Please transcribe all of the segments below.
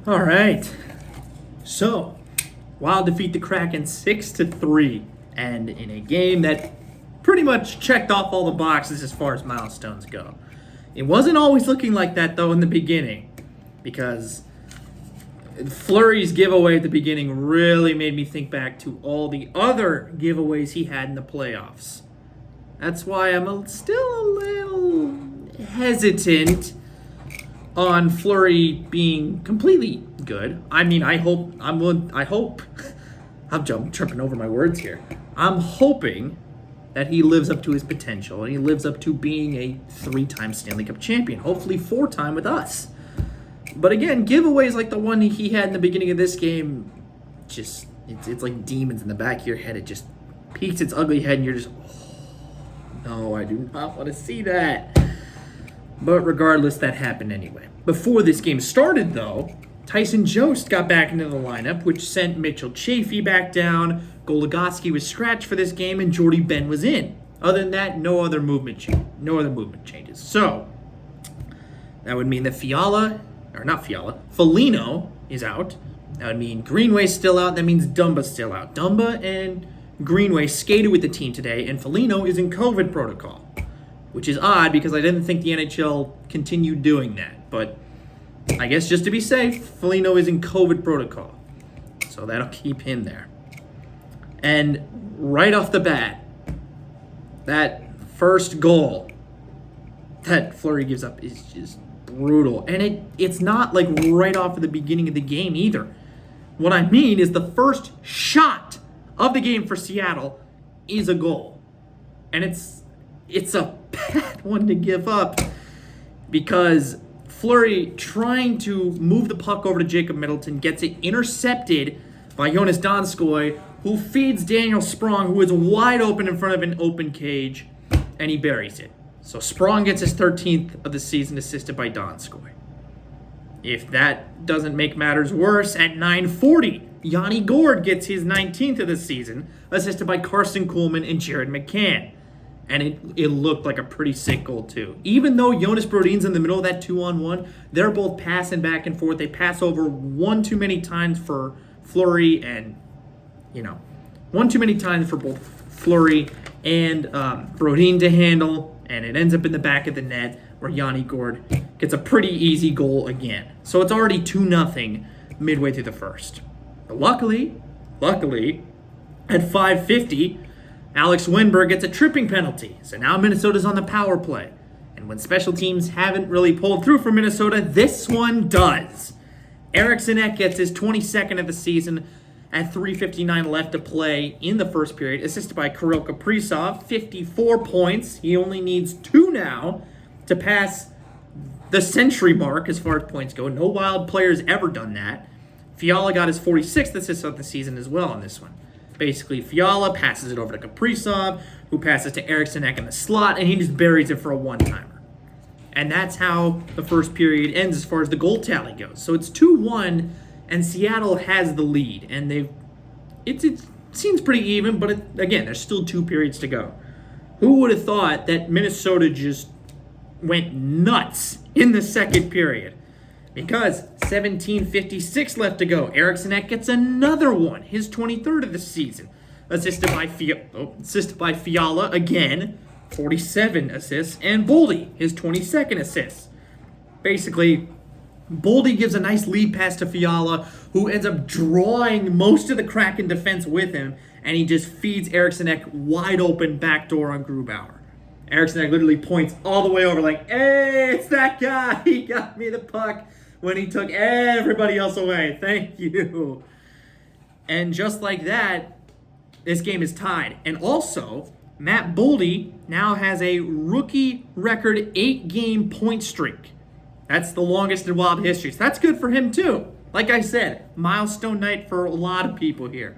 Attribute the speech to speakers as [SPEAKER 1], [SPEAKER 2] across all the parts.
[SPEAKER 1] All right. So, Wild defeat the Kraken 6-3, and in a game that pretty much checked off all the boxes as far as milestones go. It wasn't always looking like that though in the beginning, because Fleury's giveaway at the beginning really made me think back to all the other giveaways he had in the playoffs. That's why I'm still a little hesitant on Fleury being completely good. I mean, I hope I'm tripping over my words here. I'm hoping that he lives up to his potential and he lives up to being a 3-time Stanley Cup champion, hopefully 4-time with us. But again, giveaways like the one he had in the beginning of this game, just it's like demons in the back of your head. It just peeks its ugly head and you're just, no, I do not want to see that. But regardless, that happened anyway. Before this game started, though, Tyson Jost got back into the lineup, which sent Mitchell Chaffee back down. Goligoski was scratched for this game, and Jordy Ben was in. Other than that, no other movement changes. So that would mean that Foligno is out. That would mean Greenway's still out. That means Dumba's still out. Dumba and Greenway skated with the team today, and Foligno is in COVID protocol, which is odd because I didn't think the NHL continued doing that. But I guess just to be safe, Foligno is in COVID protocol. So that'll keep him there. And right off the bat, that first goal that Fleury gives up is just brutal. And it's not like right off at the beginning of the game either. What I mean is the first shot of the game for Seattle is a goal. And it's a bad one to give up because Fleury, trying to move the puck over to Jacob Middleton, gets it intercepted by Jonas Donskoy, who feeds Daniel Sprong, who is wide open in front of an open cage, and he buries it. So Sprong gets his 13th of the season, assisted by Donskoy. If that doesn't make matters worse, at 9:40, Yanni Gourde gets his 19th of the season, assisted by Carson Kuhlman and Jared McCann. And it looked like a pretty sick goal, too. Even though Jonas Brodin's in the middle of that 2-on-1, they're both passing back and forth. They pass over one too many times for Fleury and, one too many times for both Fleury and Brodin to handle. And it ends up in the back of the net where Yanni Gourde gets a pretty easy goal again. So it's already 2-0 midway through the first. But luckily, at 5:50, Alex Winberg gets a tripping penalty, so now Minnesota's on the power play. And when special teams haven't really pulled through for Minnesota, this one does. Eriksson Ek gets his 22nd of the season at 3:59 left to play in the first period, assisted by Kirill Kaprizov, 54 points. He only needs 2 now to pass the century mark as far as points go. No Wild player's ever done that. Fiala got his 46th assist of the season as well on this one. Basically, Fiala passes it over to Kaprizov, who passes to Eriksson Ek in the slot, and he just buries it for a one-timer. And that's how the first period ends as far as the goal tally goes. So it's 2-1, and Seattle has the lead. And it seems pretty even, but again, there's still 2 periods to go. Who would have thought that Minnesota just went nuts in the second period? Because 17:56 left to go. Eriksson Ek gets another one, his 23rd of the season. Assisted by Fiala again, 47 assists. And Boldy, his 22nd assist. Basically, Boldy gives a nice lead pass to Fiala, who ends up drawing most of the Kraken defense with him. And he just feeds Eriksson Ek wide open backdoor on Grubauer. Eriksson Ek literally points all the way over like, hey, it's that guy. He got me the puck when he took everybody else away. Thank you. And just like that, this game is tied. And also, Matt Boldy now has a rookie record 8-game point streak. That's the longest in Wild history. So that's good for him too. Like I said, milestone night for a lot of people here.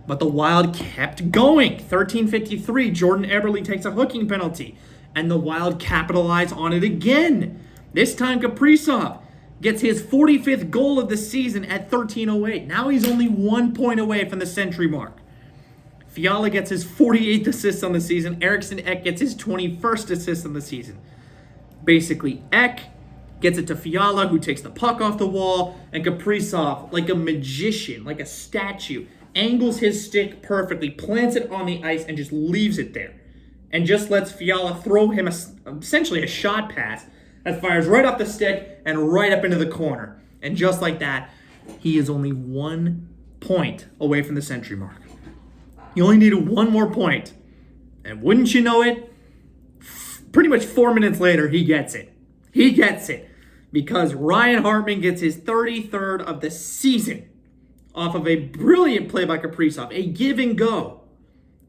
[SPEAKER 1] But the Wild kept going. 13:53, Jordan Eberle takes a hooking penalty. And the Wild capitalize on it again. This time Kaprizov gets his 45th goal of the season at 13:08. Now he's only 1 point away from the century mark. Fiala gets his 48th assist on the season. Eriksson Ek gets his 21st assist on the season. Basically, Ek gets it to Fiala, who takes the puck off the wall, and Kaprizov, like a magician, like a statue, angles his stick perfectly, plants it on the ice, and just leaves it there. And just lets Fiala throw him essentially a shot pass that fires right off the stick and right up into the corner. And just like that, he is only 1 point away from the century mark. You only needed 1 more point. And wouldn't you know it, pretty much 4 minutes later, he gets it. He gets it. Because Ryan Hartman gets his 33rd of the season off of a brilliant play by Kaprizov. A give and go.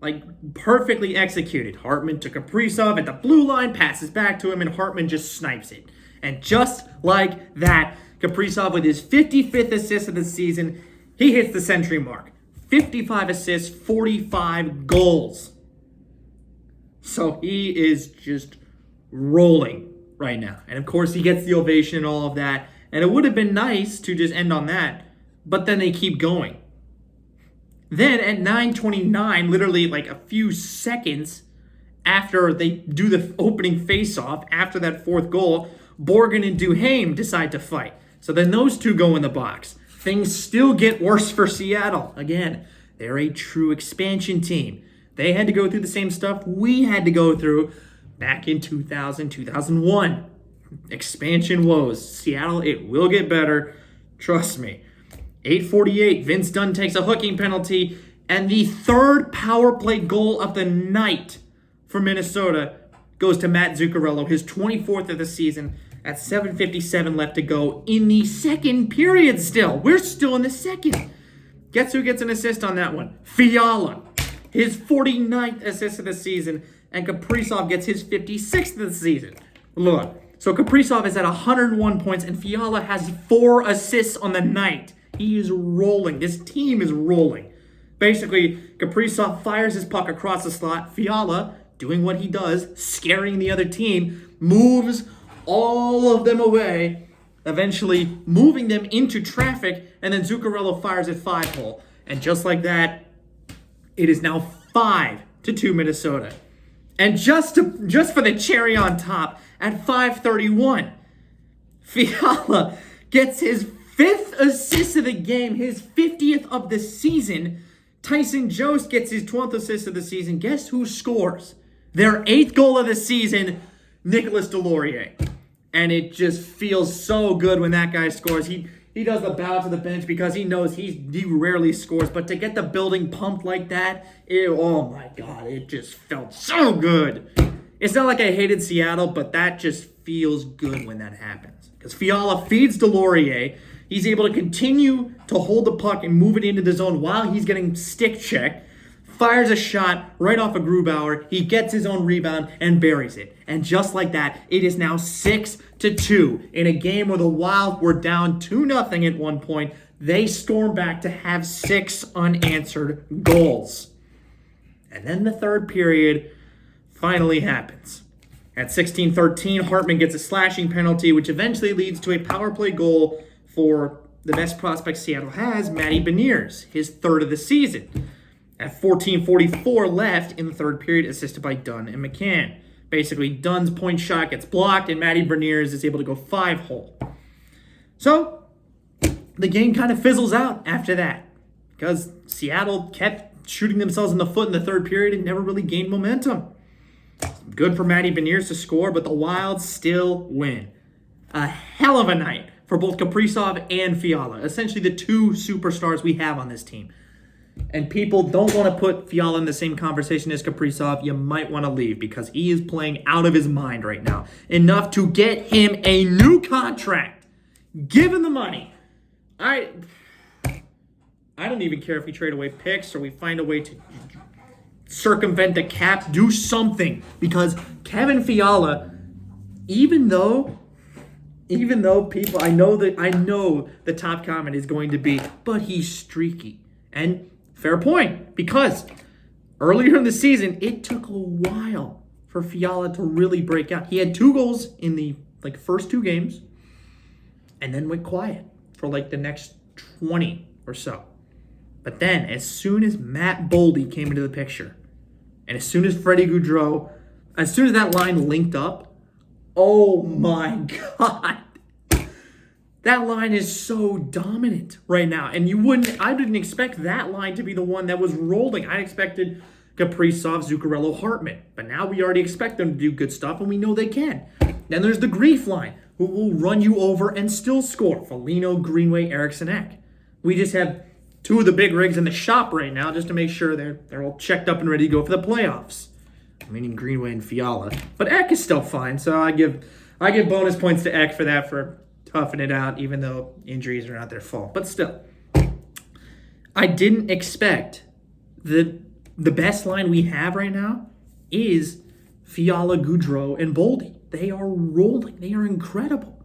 [SPEAKER 1] Like, perfectly executed. Hartman to Kaprizov at the blue line, passes back to him, and Hartman just snipes it. And just like that, Kaprizov, with his 55th assist of the season, he hits the century mark. 55 assists, 45 goals. So he is just rolling right now. And of course, he gets the ovation and all of that. And it would have been nice to just end on that, but then they keep going. Then at 9:29, literally like a few seconds after they do the opening face-off, after that 4th goal, Borgen and Duhaime decide to fight. So then those two go in the box. Things still get worse for Seattle. Again, they're a true expansion team. They had to go through the same stuff we had to go through back in 2000, 2001. Expansion woes. Seattle, it will get better. Trust me. 8:48, Vince Dunn takes a hooking penalty, and the 3rd power play goal of the night for Minnesota goes to Matt Zuccarello, his 24th of the season, at 7:57 left to go in the 2nd period still. We're still in the 2nd. Guess who gets an assist on that one? Fiala, his 49th assist of the season, and Kaprizov gets his 56th of the season. Look, so Kaprizov is at 101 points, and Fiala has 4 assists on the night. He is rolling. This team is rolling. Basically, Kaprizov fires his puck across the slot. Fiala, doing what he does, scaring the other team, moves all of them away, eventually moving them into traffic, and then Zuccarello fires at 5-hole. And just like that, it is now 5-2 Minnesota. And just for the cherry on top, at 5:31, Fiala gets his 5th assist of the game, his 50th of the season. Tyson Jost gets his 12th assist of the season. Guess who scores? Their 8th goal of the season, Nicolas Deslauriers. And it just feels so good when that guy scores. He does the bow to the bench because he knows he rarely scores. But to get the building pumped like that, oh my God, it just felt so good. It's not like I hated Seattle, but that just feels good when that happens. Because Fiala feeds Deslauriers. He's able to continue to hold the puck and move it into the zone while he's getting stick checked. Fires a shot right off of Grubauer. He gets his own rebound and buries it. And just like that, it is now 6-2 in a game where the Wild were down 2-0 at one point. They storm back to have 6 unanswered goals. And then the 3rd period finally happens. At 16:13, Hartman gets a slashing penalty, which eventually leads to a power play goal for the best prospect Seattle has, Matty Beniers, his 3rd of the season. At 14:44 left in the 3rd period, assisted by Dunn and McCann. Basically, Dunn's point shot gets blocked, and Matty Beniers is able to go 5-hole. So, the game kind of fizzles out after that, because Seattle kept shooting themselves in the foot in the 3rd period and never really gained momentum. Good for Matty Beniers to score, but the Wild still win. A hell of a night for both Kaprizov and Fiala, essentially the 2 superstars we have on this team. And people don't want to put Fiala in the same conversation as Kaprizov. You might want to leave because he is playing out of his mind right now. Enough to get him a new contract. Give him the money. I don't even care if we trade away picks or we find a way to circumvent the cap. Do something. Because Kevin Fiala, even though people, I know the top comment is going to be, but he's streaky. And fair point, because earlier in the season, it took a while for Fiala to really break out. He had 2 goals in the first 2 games, and then went quiet for the next 20 or so. But then, as soon as Matt Boldy came into the picture, and as soon as Freddie Gaudreau, as soon as that line linked up, oh my God, That line is so dominant right now. And I didn't expect that line to be the one that was rolling. I expected Kaprizov, Zuccarello, Hartman. But now we already expect them to do good stuff, and we know they can. Then there's the Grief line, who will run you over and still score. Foligno, Greenway, Eriksson, Ek. We just have two of the big rigs in the shop right now just to make sure they're all checked up and ready to go for the playoffs. Meaning Greenway and Fiala. But Ek is still fine, so I give bonus points to Ek for that, for toughing it out, even though injuries are not their fault. But still, I didn't expect the best line we have right now is Fiala, Goudreau, and Boldy. They are rolling. They are incredible.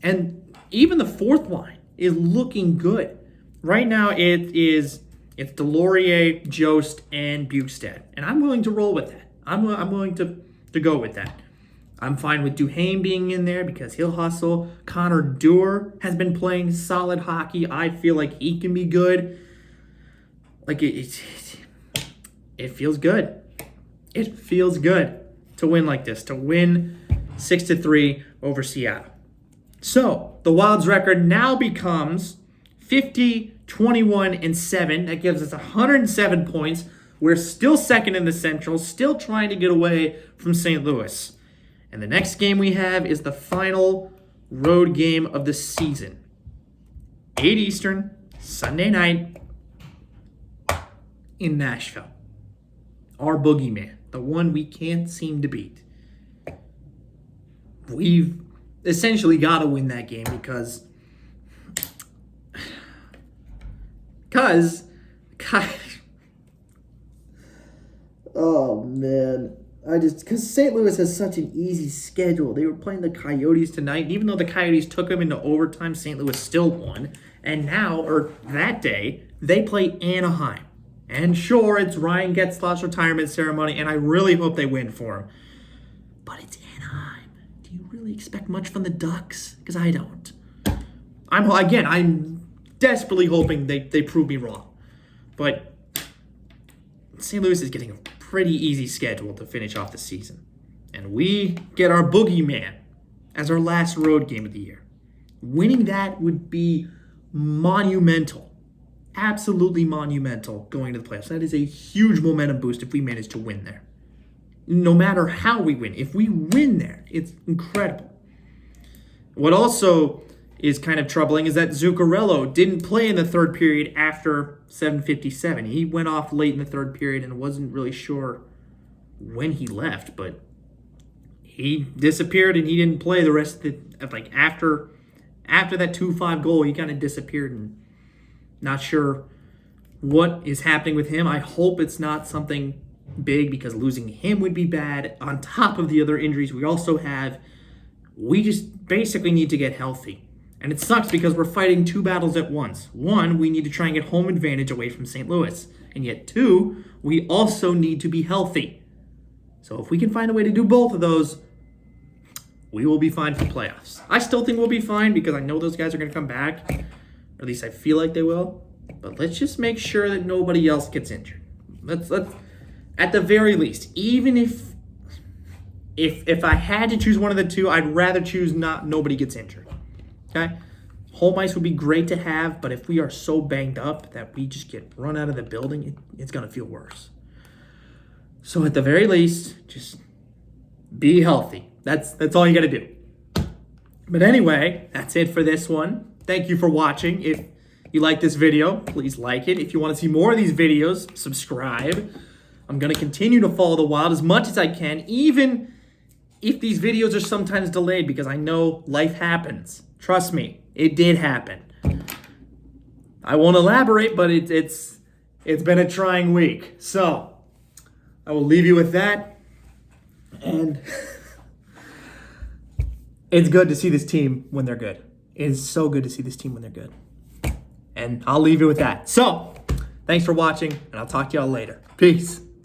[SPEAKER 1] And even the fourth line is looking good. Right now it's Delorier, Jost, and Bukestad. And I'm willing to roll with that. I'm willing to go with that. I'm fine with Duhaime being in there because he'll hustle. Connor Dewar has been playing solid hockey. I feel like he can be good. Like it feels good. It feels good to win like this, to win 6-3 over Seattle. So the Wild's record now becomes 50-21-7. That gives us 107 points. We're still second in the Central, still trying to get away from St. Louis. And the next game we have is the final road game of the season. 8 Eastern, Sunday night in Nashville. Our boogeyman, the one we can't seem to beat. We've essentially got to win that game because oh man, because St. Louis has such an easy schedule. They were playing the Coyotes tonight, and even though the Coyotes took them into overtime, St. Louis still won. And now, or that day, they play Anaheim. And sure, it's Ryan Getzlaf's retirement ceremony, and I really hope they win for him. But it's Anaheim. Do you really expect much from the Ducks? Because I don't. I'm desperately hoping they prove me wrong. But St. Louis is getting a pretty easy schedule to finish off the season. And we get our boogeyman as our last road game of the year. Winning that would be monumental. Absolutely monumental going to the playoffs. That is a huge momentum boost if we manage to win there. No matter how we win. If we win there, it's incredible. What also is kind of troubling is that Zuccarello didn't play in the third period after 7:57. He went off late in the third period and wasn't really sure when he left, but he disappeared and he didn't play the rest of after that 2-5 goal, he kind of disappeared and not sure what is happening with him. I hope it's not something big because losing him would be bad. On top of the other injuries we also have, we just basically need to get healthy. And it sucks because we're fighting two battles at once. One, we need to try and get home advantage away from St. Louis. And yet two, we also need to be healthy. So if we can find a way to do both of those, we will be fine for playoffs. I still think we'll be fine because I know those guys are going to come back. Or at least I feel like they will. But let's just make sure that nobody else gets injured. Let's at the very least, even if I had to choose one of the two, I'd rather choose nobody gets injured. Okay? Home ice would be great to have, but if we are so banged up that we just get run out of the building, it's going to feel worse. So at the very least, just be healthy. That's all you got to do. But anyway, that's it for this one. Thank you for watching. If you like this video, please like it. If you want to see more of these videos, subscribe. I'm going to continue to follow the Wild as much as I can, even if these videos are sometimes delayed, because I know life happens. Trust me, it did happen. I won't elaborate, but it's been a trying week. So I will leave you with that. And it's good to see this team when they're good. It is so good to see this team when they're good. And I'll leave you with that. So thanks for watching, and I'll talk to y'all later. Peace.